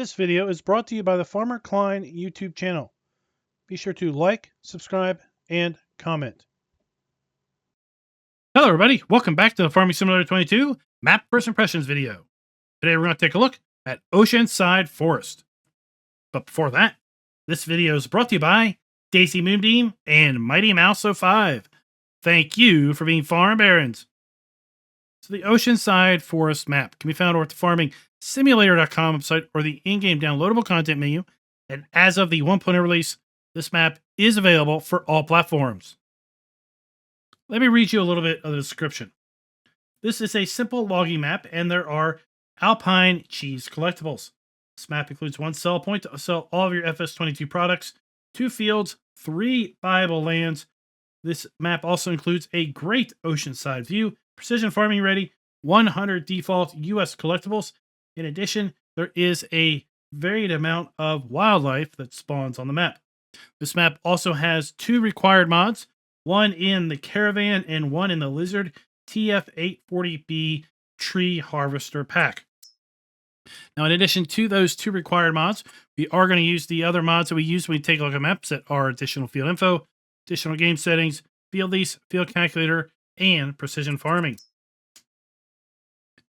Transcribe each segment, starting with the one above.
This video is brought to you by the FarmerKlein YouTube channel. Be sure to like, subscribe, and comment. Hello everybody, welcome back to the Farming Simulator 22 Map First Impressions video. Today we're going to take a look at Oceanside Forest. But before that, this video is brought to you by Daisy Moonbeam and Mighty Mouse 05. Thank you for being farm barons. So the Oceanside Forest map can be found over at the farmingsimulator.com website or the in-game downloadable content menu. And as of the 1.0 release, this map is available for all platforms. Let me read you a little bit of the description. This is a simple logging map, and there are Alpine Cheese collectibles. This map includes one sell point to sell all of your FS22 products, 2 fields, 3 buyable lands. This map also includes a great oceanside view, precision farming ready, 100 default US collectibles. In addition, there is a varied amount of wildlife that spawns on the map. This map also has 2 required mods, one in the Caravan and one in the Lizard TF840B Tree Harvester pack. Now, in addition to those 2 required mods, we are going to use the other mods that we use when we take a look at maps that are additional field info, additional game settings, field lease, field calculator, and precision farming.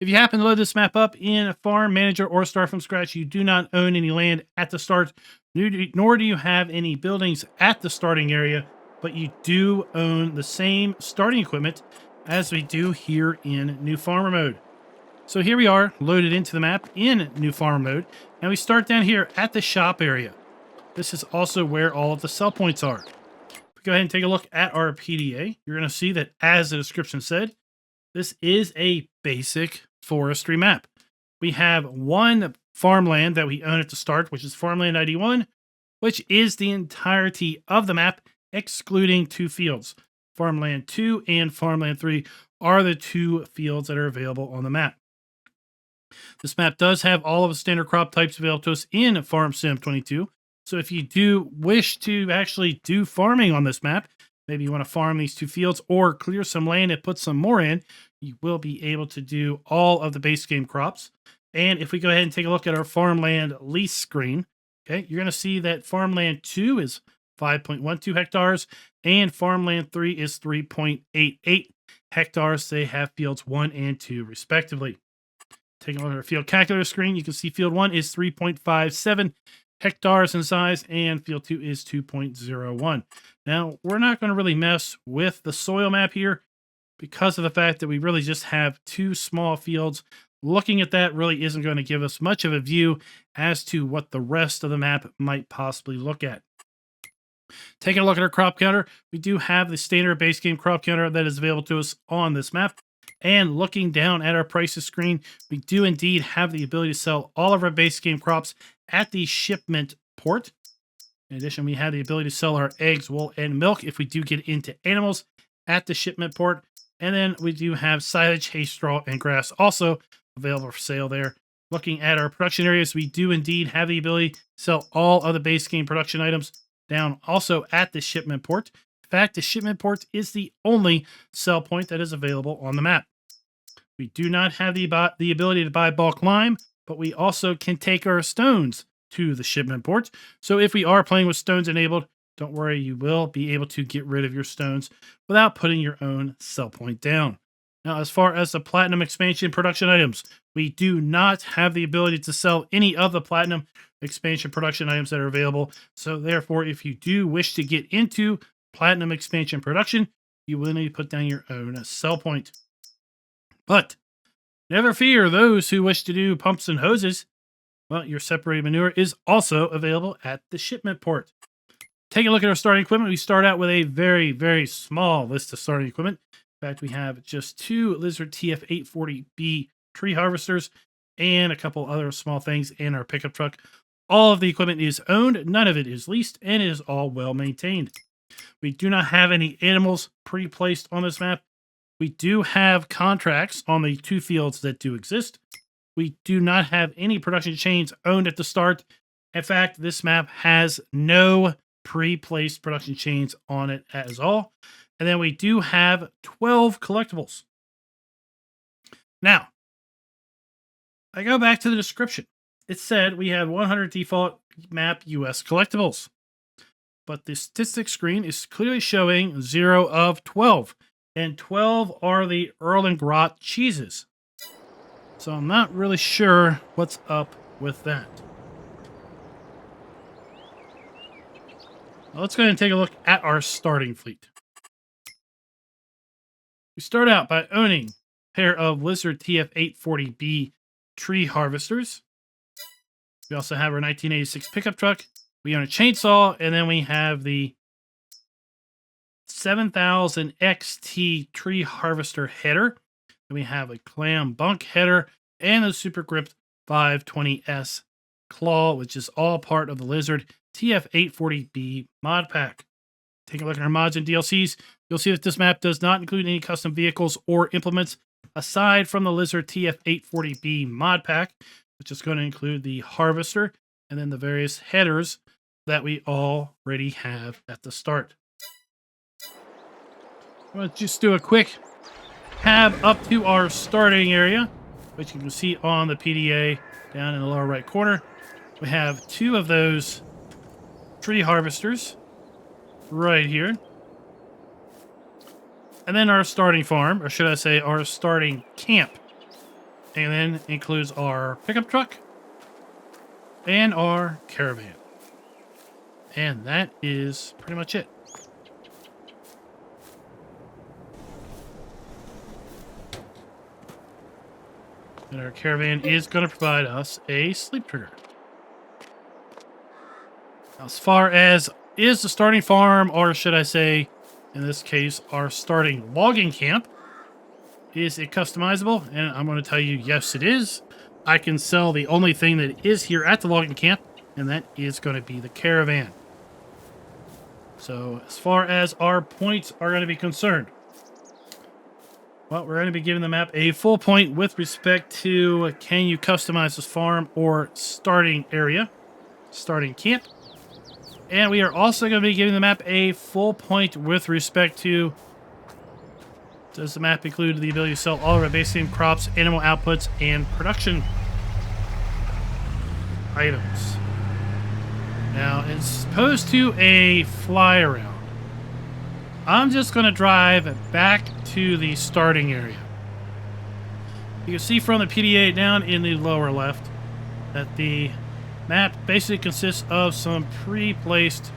If you happen to load this map up in Farm Manager or start from scratch, you do not own any land at the start, nor do you have any buildings at the starting area, but you do own the same starting equipment as we do here in New Farmer mode. So here we are, loaded into the map in New Farmer mode, and we start down here at the shop area. This is also where all of the sell points are. If we go ahead and take a look at our PDA, you're going to see that, as the description said, this is a basic forestry map. We have one farmland that we own at the start, which is Farmland ID 1, which is the entirety of the map, excluding 2 fields. Farmland 2 and Farmland 3 are the 2 fields that are available on the map. This map does have all of the standard crop types available to us in Farm Sim 22. So if you do wish to actually do farming on this map, maybe you want to farm these 2 fields or clear some land and put some more in, you will be able to do all of the base game crops. And if we go ahead and take a look at our farmland lease screen, okay, you're going to see that Farmland 2 is 5.12 hectares, and Farmland 3 is 3.88 hectares. They have fields 1 and 2, respectively. Taking a look at our field calculator screen, you can see field 1 is 3.57 hectares in size, and field 2 is 2.01. Now, we're not going to really mess with the soil map here because of the fact that we really just have 2 small fields. Looking at that really isn't going to give us much of a view as to what the rest of the map might possibly look at. Taking a look at our crop counter, we do have the standard base game crop counter that is available to us on this map. And looking down at our prices screen, we do indeed have the ability to sell all of our base game crops at the shipment port. In addition, we have the ability to sell our eggs, wool, and milk if we do get into animals at the shipment port. And then we do have silage, hay, straw, and grass also available for sale there. Looking at our production areas, we do indeed have the ability to sell all of the base game production items down also at the shipment port. In fact, the shipment port is the only sell point that is available on the map. We do not have the ability to buy bulk lime, but we also can take our stones to the shipment port. So if we are playing with stones enabled, don't worry, you will be able to get rid of your stones without putting your own sell point down. Now, as far as the Platinum Expansion production items, we do not have the ability to sell any of the Platinum Expansion production items that are available. So therefore, if you do wish to get into Platinum Expansion production, you will need to put down your own sell point. But never fear those who wish to do pumps and hoses. Well, your separated manure is also available at the shipment port. Take a look at our starting equipment. We start out with a very, very small list of starting equipment. In fact, we have just 2 Lizard TF840B tree harvesters and a couple other small things in our pickup truck. All of the equipment is owned, none of it is leased, and it is all well maintained. We do not have any animals pre-placed on this map. We do have contracts on the 2 fields that do exist. We do not have any production chains owned at the start. In fact, this map has no pre-placed production chains on it as all. And then we do have 12 collectibles. Now, I go back to the description. it said we had 100 default mapUS collectibles. But the statistics screen is clearly showing 0 of 12. And 12 are the Erlengrot cheeses. So I'm not really sure what's up with that. Well, let's go ahead and take a look at our starting fleet. We start out by owning a pair of Lizard TF840B tree harvesters. We also have our 1986 pickup truck. We own a chainsaw, and then we have the 7000 XT tree harvester header. Then we have a clam bunk header and a Super Grip 520S claw, which is all part of the Lizard TF840B mod pack. Take a look at our mods and DLCs. You'll see that this map does not include any custom vehicles or implements aside from the Lizard TF840B mod pack, which is going to include the harvester and then the various headers that we already have at the start. I'm going to just do a quick tab up to our starting area, which you can see on the PDA down in the lower right corner. We have 2 of those tree harvesters right here. And then our starting farm, or should I say our starting camp. And then includes our pickup truck and our caravan. And that is pretty much it. And our caravan is going to provide us a sleep trigger. Now, as far as is the starting farm, or should I say, in this case, our starting logging camp, is it customizable? And I'm going to tell you, yes, it is. I can sell the only thing that is here at the logging camp, and that is going to be the caravan. So as far as our points are going to be concerned, well, we're going to be giving the map a full point with respect to can you customize this farm or starting area, starting camp. And we are also going to be giving the map a full point with respect to does the map include the ability to sell all of our base game crops, animal outputs, and production items. Now, as opposed to a fly around, I'm just going to drive back to the starting area. You can see from the PDA down in the lower left that the map basically consists of some pre-placed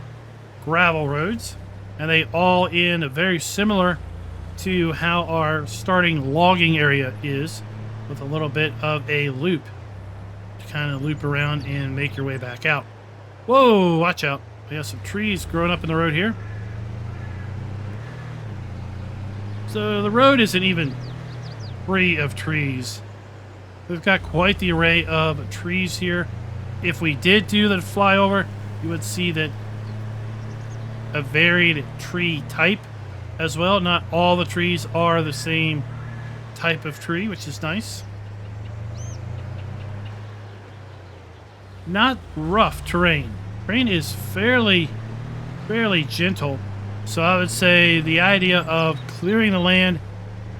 gravel roads, and they all end very similar to how our starting logging area is, with a little bit of a loop to kind of loop around and make your way back out. Whoa, watch out. We have some trees growing up in the road here. So the road isn't even free of trees. We've got quite the array of trees here. If we did do the flyover, you would see that a varied tree type as well. Not all the trees are the same type of tree, which is nice. Not rough terrain. Terrain is fairly gentle. So I would say the idea of clearing the land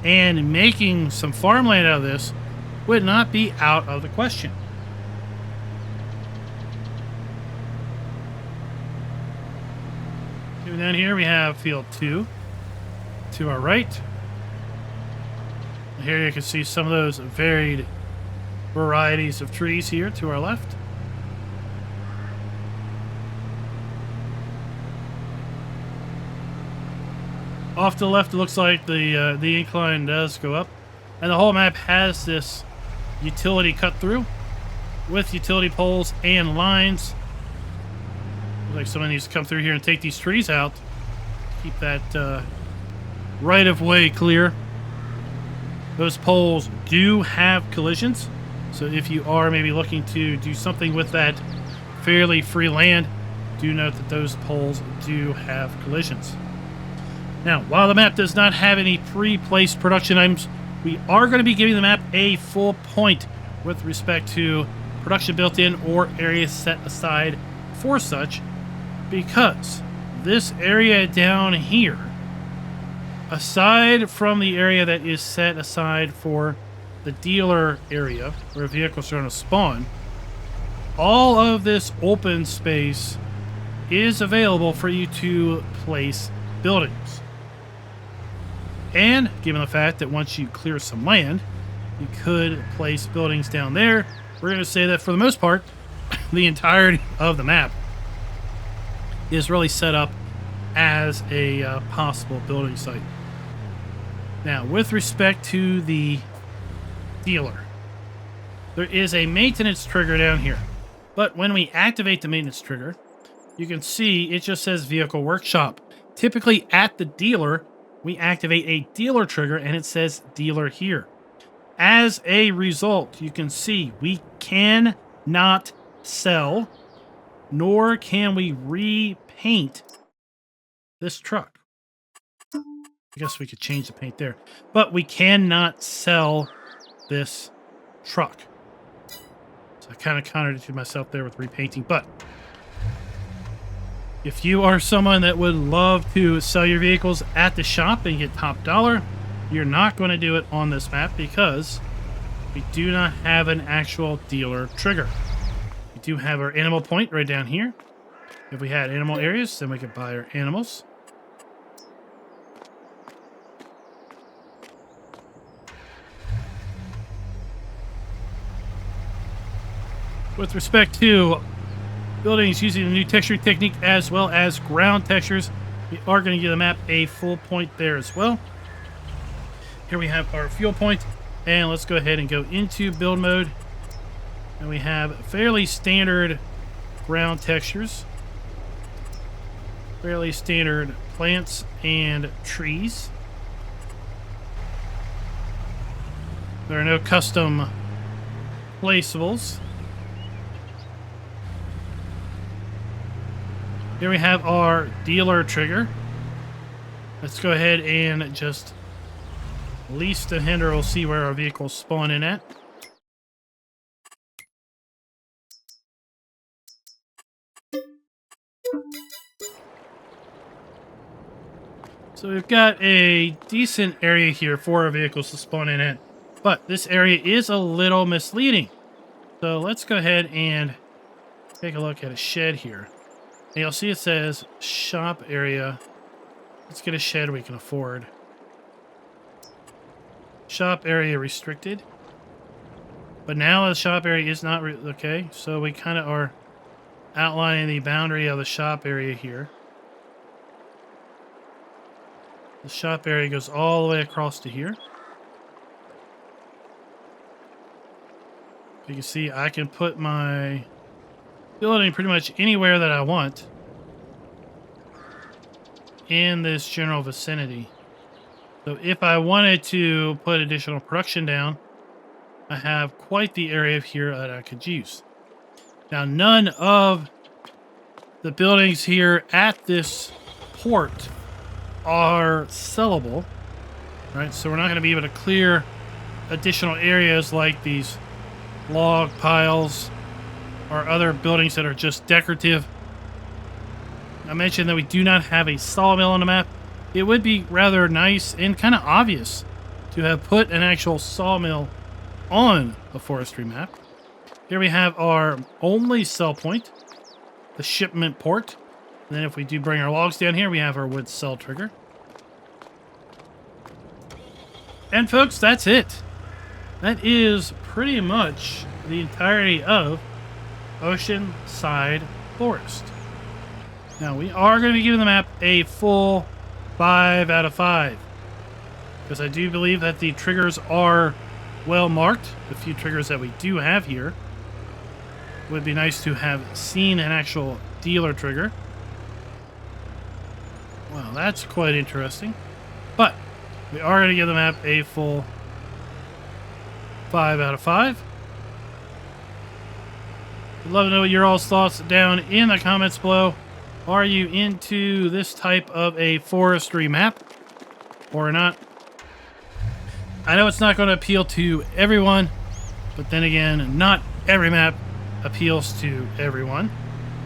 and making some farmland out of this would not be out of the question. Moving down here, we have field 2 to our right. Here you can see some of those varied varieties of trees here to our left. Off to the left, it looks like the incline does go up. And the whole map has this utility cut through with utility poles and lines. Looks like someone needs to come through here and take these trees out. Keep that right-of-way clear. Those poles do have collisions. So if you are maybe looking to do something with that fairly free land, do note that those poles do have collisions. Now, while the map does not have any pre-placed production items, we are going to be giving the map a full point with respect to production built in or areas set aside for such, because this area down here, aside from the area that is set aside for the dealer area where vehicles are going to spawn, all of this open space is available for you to place buildings. And given the fact that once you clear some land, you could place buildings down there, we're going to say that for the most part, the entirety of the map is really set up as a possible building site. Now, with respect to the dealer, there is a maintenance trigger down here. But when we activate the maintenance trigger, you can see it just says Vehicle Workshop. Typically at the dealer, we activate a dealer trigger and it says dealer here. As a result, you can see we cannot sell, nor can we repaint this truck. I guess we could change the paint there, but we cannot sell this truck. So I kind of contradicted myself there with repainting, but if you are someone that would love to sell your vehicles at the shop and get top dollar, you're not going to do it on this map because we do not have an actual dealer trigger. We do have our animal point right down here. If we had animal areas, then we could buy our animals. With respect to buildings using the new texturing technique as well as ground textures, we are going to give the map a full point there as well. Here we have our fuel point, and let's go ahead and go into build mode. And we have fairly standard ground textures, fairly standard plants and trees. There are no custom placeables. Here we have our dealer trigger. Let's go ahead and just lease the hinder. We'll see where our vehicles spawn in at. So we've got a decent area here for our vehicles to spawn in at, but this area is a little misleading. So let's go ahead and take a look at a shed here. And you'll see it says shop area. Let's get a shed we can afford. Shop area restricted. But now the shop area is not okay, so we kind of are outlining the boundary of the shop area here. The shop area goes all the way across to here. You can see I can put my building pretty much anywhere that I want in this general vicinity. So if I wanted to put additional production down, I have quite the area here that I could use. Now, none of the buildings here at this port are sellable, right? So we're not going to be able to clear additional areas like these log piles or other buildings that are just decorative. I mentioned that we do not have a sawmill on the map. It would be rather nice and kind of obvious to have put an actual sawmill on the forestry map. Here we have our only sell point, the shipment port. And then if we do bring our logs down here, we have our wood sell trigger. And folks, that's it. That is pretty much the entirety of Oceanside Forest. Now, we are going to be giving the map a full 5 out of 5. Because I do believe that the triggers are well marked. The few triggers that we do have here. It would be nice to have seen an actual dealer trigger. Well, that's quite interesting. But we are going to give the map a full 5 out of 5. I'd love to know your all's thoughts down in the comments below. Are you into this type of a forestry map or not? I know it's not going to appeal to everyone, but then again, not every map appeals to everyone.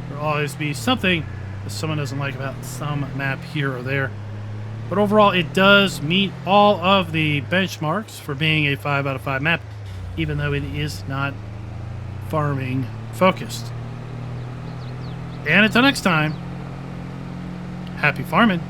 There will always be something that someone doesn't like about some map here or there. But overall, it does meet all of the benchmarks for being a 5 out of 5 map, even though it is not farming focused. And until next time, happy farming.